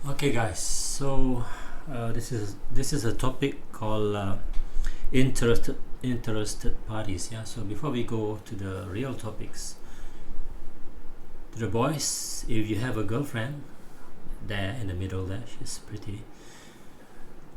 Okay, guys. So this is a topic called interested parties. Yeah. So before we go to the real topics, to the boys, if you have a girlfriend there in the middle, there she's pretty.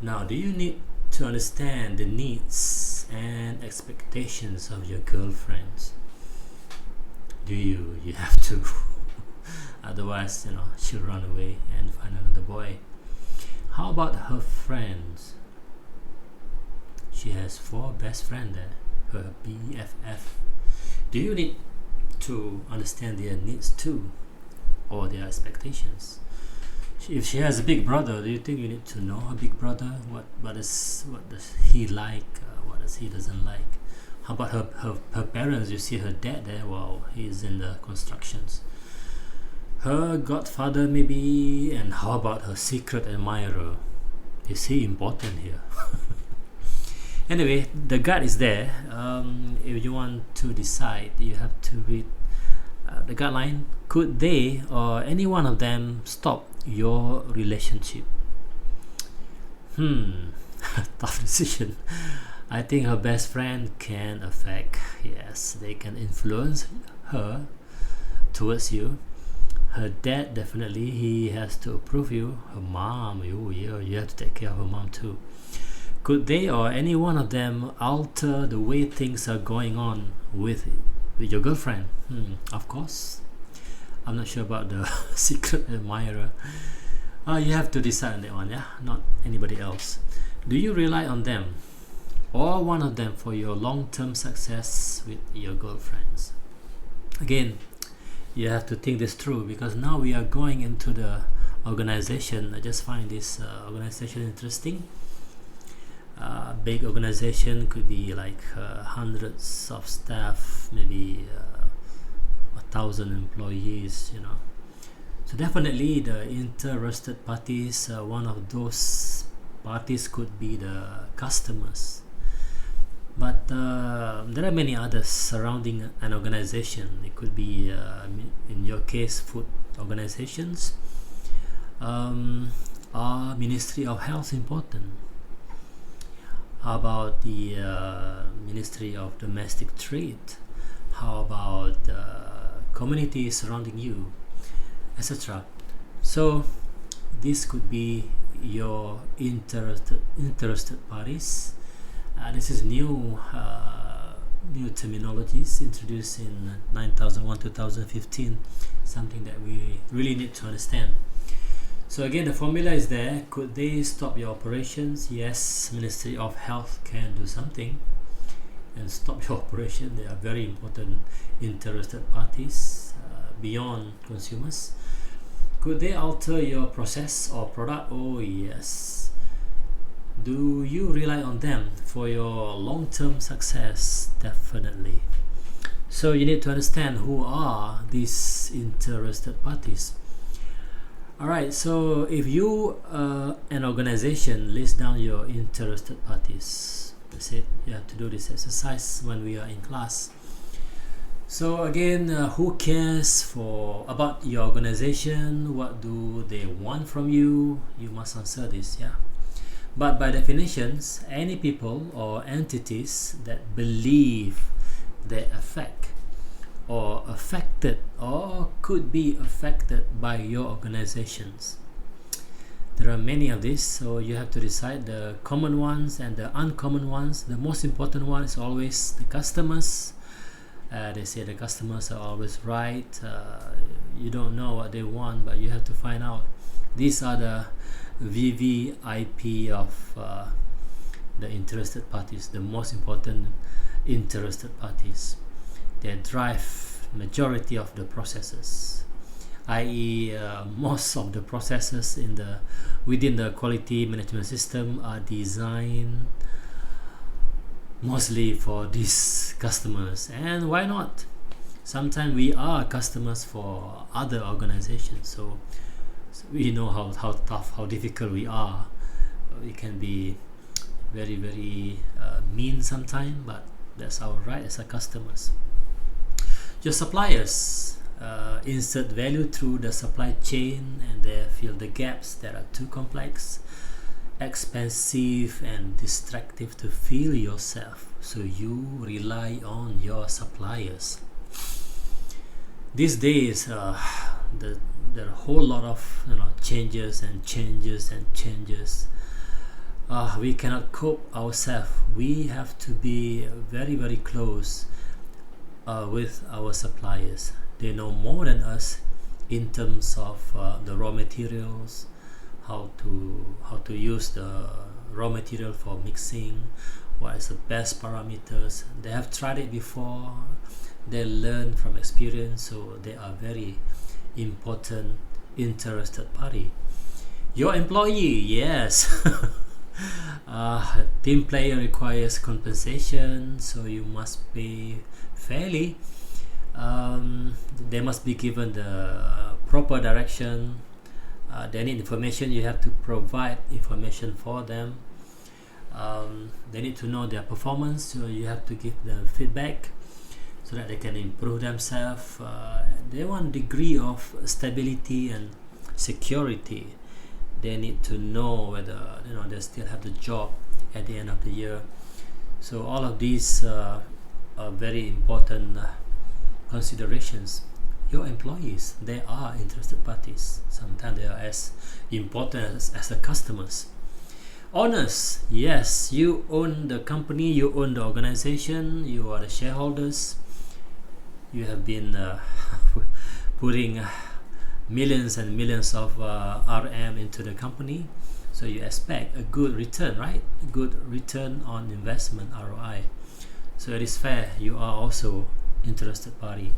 Now, do you need to understand the needs and expectations of your girlfriends? Do you? You have to. Otherwise, she'll run away and find another boy. How about her friends? She has 4 best friends there, her BFF. Do you need to understand their needs too, or their expectations? If she has a big brother, do you think you need to know her big brother? What does he like? What does he doesn't like? How about her parents? You see her dad there. Wow, he's in the constructions. Her godfather maybe, and how about her secret admirer? Is he important here? Anyway, the guide is there. If you want to decide, you have to read the guideline. Could they or any one of them stop your relationship? Tough decision. I think her best friend can affect. Yes, they can influence her towards you. Her dad, definitely, he has to approve you. Her mom, you have to take care of her mom too. Could they or any one of them alter the way things are going on with your girlfriend? Of course. I'm not sure about the secret admirer. You have to decide on that one, yeah? Not anybody else. Do you rely on them or one of them for your long-term success with your girlfriends? Again, you have to think this through, because now we are going into the organization. I just find this organization interesting. Big organization could be like hundreds of staff, maybe 1,000 employees. So definitely the interested parties. One of those parties could be the customers. But there are many others surrounding an organization. It could be, in your case, food organizations. Are Ministry of Health important? How about the Ministry of Domestic Trade? How about communities surrounding you, etc.? So this could be your interested parties. This is new terminologies introduced in 9001-2015, something that we really need to understand. So again, the formula is there. Could they stop your operations? Yes, Ministry of Health can do something and stop your operation. They are very important interested parties beyond consumers. Could they alter your process or product? Oh yes. Do you rely on them for your long-term success? Definitely. So you need to understand who are these interested parties. Alright, so if you, an organization, list down your interested parties. That's it. You have to do this exercise when we are in class. So again, who cares about your organization? What do they want from you? You must answer this, yeah? But by definitions, any people or entities that believe they affect or affected or could be affected by your organizations. There are many of these, so you have to decide the common ones and the uncommon ones. The most important one is always the customers. They say the customers are always right. You don't know what they want, but you have to find out. These are the VVIP of the interested parties, the most important interested parties. They drive majority of the processes, i.e. Most of the processes within the quality management system are designed mostly for these customers. And why not? Sometimes we are customers for other organizations, so we know how tough, how difficult we are. We can be very, very mean sometimes, but that's our right as our customers. Your suppliers insert value through the supply chain and they fill the gaps that are too complex, expensive and distractive to fill yourself, so you rely on your suppliers. These days there are a whole lot of changes and changes and changes. We cannot cope ourselves. We have to be very very close with our suppliers. They know more than us in terms of the raw materials, how to use the raw material for mixing, what is the best parameters. They have tried it before, they learn from experience, so they are very important interested party. Your employee, yes. Team player requires compensation, so you must pay fairly. They must be given the proper direction. They need information, you have to provide information for them. They need to know their performance, so you have to give them feedback so that they can improve themselves. They want degree of stability and security. They need to know whether they still have the job at the end of the year. So all of these are very important considerations. Your employees, they are interested parties. Sometimes they are as important as the customers. Owners, yes, you own the company, you own the organization, you are the shareholders. You have been putting millions and millions of RM into the company, so you expect a good return, right? Good return on investment, ROI. So it is fair, you are also interested party.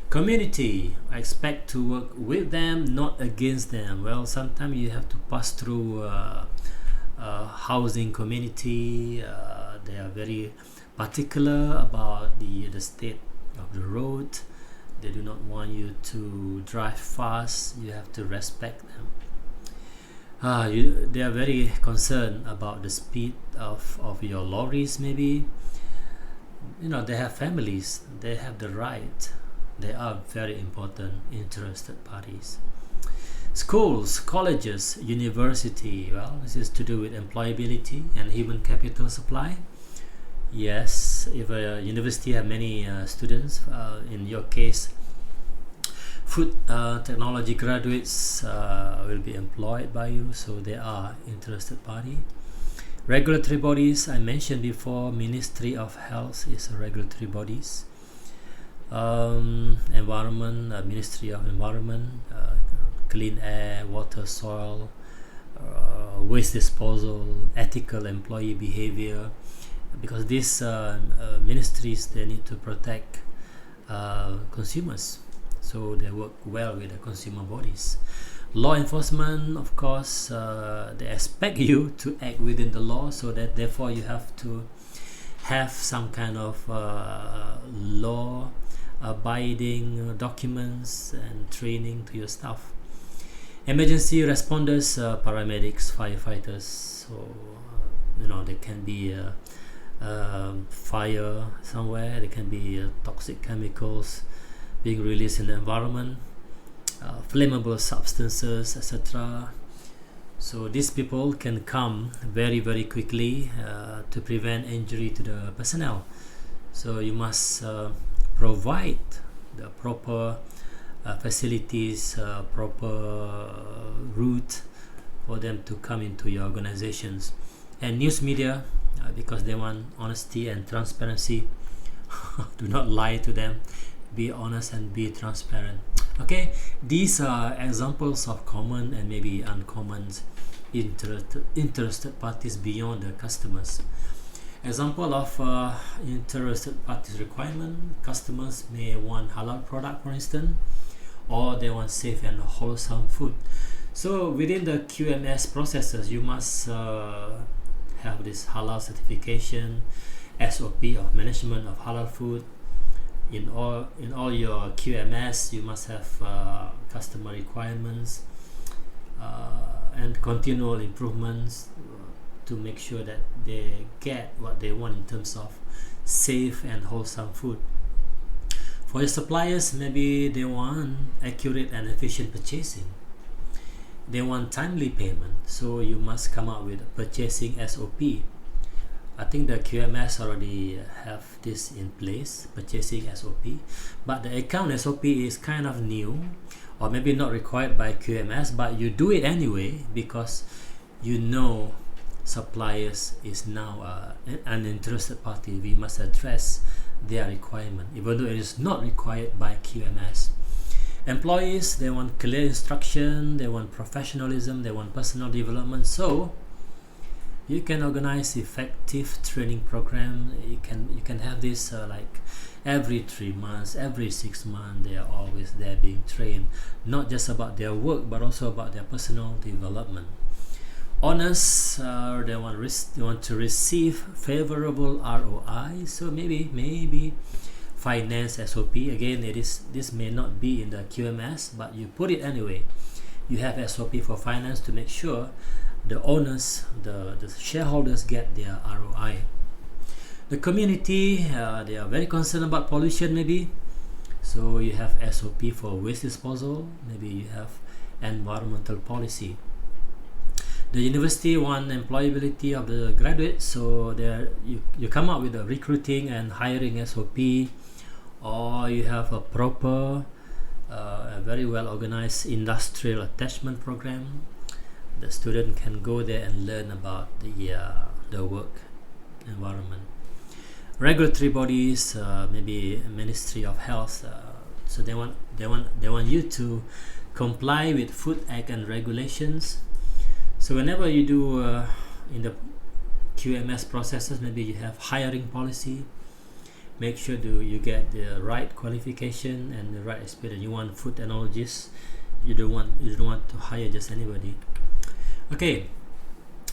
Community, I expect to work with them, not against them. Well, sometimes you have to pass through housing community. They are very particular about the state of the road. They do not want you to drive fast. You have to respect them. They are very concerned about the speed of your lorries. Maybe they have families, they have the right. They are very important interested parties. Schools, colleges, university, well, this is to do with employability and human capital supply. Yes, if a university have many students, in your case food technology graduates will be employed by you, so they are interested party. Regulatory bodies, I mentioned before, Ministry of Health is a regulatory bodies. Environment, Ministry of Environment, clean air, water, soil, waste disposal, ethical employee behavior, because these ministries, they need to protect consumers, so they work well with the consumer bodies. Law enforcement, of course, they expect you to act within the law, so that therefore you have to have some kind of law abiding documents and training to your staff. Emergency responders, paramedics, firefighters, so there can be fire somewhere, there can be toxic chemicals being released in the environment, flammable substances, etc. So these people can come very very quickly to prevent injury to the personnel. So you must provide the proper facilities, proper route for them to come into your organizations. And news media, because they want honesty and transparency. Do not lie to them, be honest and be transparent. Okay, these are examples of common and maybe uncommon interested parties beyond the customers. Example of interested parties requirement: customers may want halal product, for instance, or they want safe and wholesome food. So within the QMS processes, you must have this halal certification, SOP of management of halal food. In all your QMS, you must have customer requirements and continual improvements to make sure that they get what they want in terms of safe and wholesome food. For your suppliers, maybe they want accurate and efficient purchasing. they want timely payment, so you must come up with a purchasing SOP. I think the QMS already have this in place, purchasing SOP, but the account SOP is kind of new, or maybe not required by QMS, but you do it anyway because you know suppliers is now an interested party. We must address their requirement, even though it is not required by QMS. Employees, they want clear instruction, they want professionalism, they want personal development, so you can organize effective training program. You can have this like every 3 months, every 6 months. They are always there being trained, not just about their work but also about their personal development. Owners, they want to receive favorable ROI, so maybe finance SOP. Again, this may not be in the QMS, but you put it anyway. You have SOP for finance to make sure the owners, the shareholders get their ROI. The community, they are very concerned about pollution maybe, so you have SOP for waste disposal. Maybe you have environmental policy. The university want employability of the graduates, so there you come up with a recruiting and hiring SOP, or you have a proper a very well organized industrial attachment program. The student can go there and learn about the work environment. Regulatory bodies, maybe Ministry of Health, so they want you to comply with Food Act and regulations. So whenever you do in the QMS processes, maybe you have hiring policy. Make sure you get the right qualification and the right experience. You want food technologists. You don't want to hire just anybody. Okay,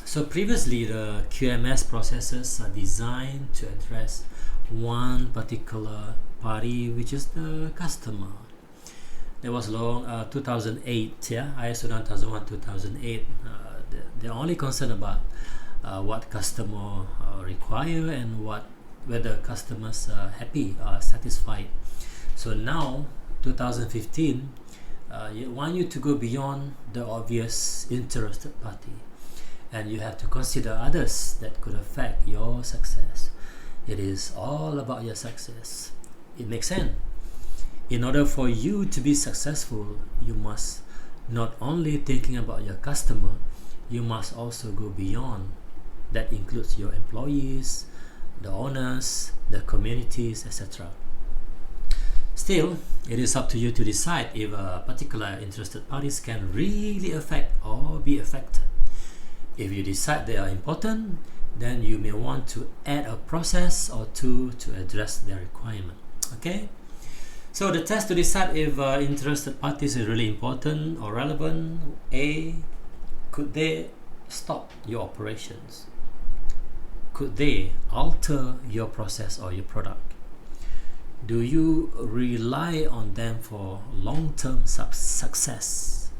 so previously the QMS processes are designed to address one particular party, which is the customer. There was long 2008, yeah, ISO 9001 2008. They're only concerned about what customer require and whether customers are happy or satisfied. So now 2015, want you to go beyond the obvious interested party, and you have to consider others that could affect your success. It is all about your success. It makes sense. In order for you to be successful, you must not only thinking about your customer, you must also go beyond. That includes your employees, the owners, the communities, etc. Still, it is up to you to decide if a particular interested parties can really affect or be affected. If you decide they are important, then you may want to add a process or two to address their requirement. Okay? So the test to decide if interested parties is really important or relevant. A, could they stop your operations? Could they alter your process or your product? Do you rely on them for long-term success?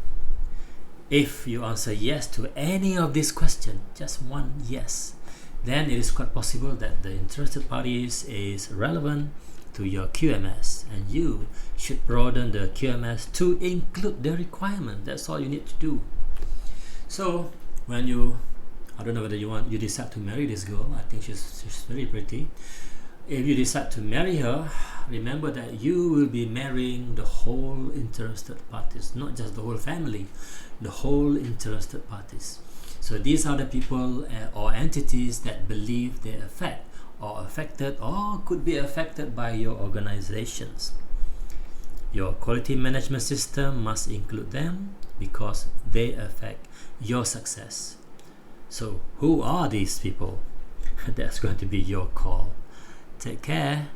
If you answer yes to any of these questions, just one yes, then it is quite possible that the interested parties is relevant to your QMS, and you should broaden the QMS to include the requirement. That's all you need to do. So when I don't know whether you decide to marry this girl. I think she's very pretty. If you decide to marry her, remember that you will be marrying the whole interested parties, not just the whole family, the whole interested parties. So these are the people or entities that believe they affect or affected or could be affected by your organizations. Your quality management system must include them because they affect your success. So who are these people? That's going to be your call. Take care.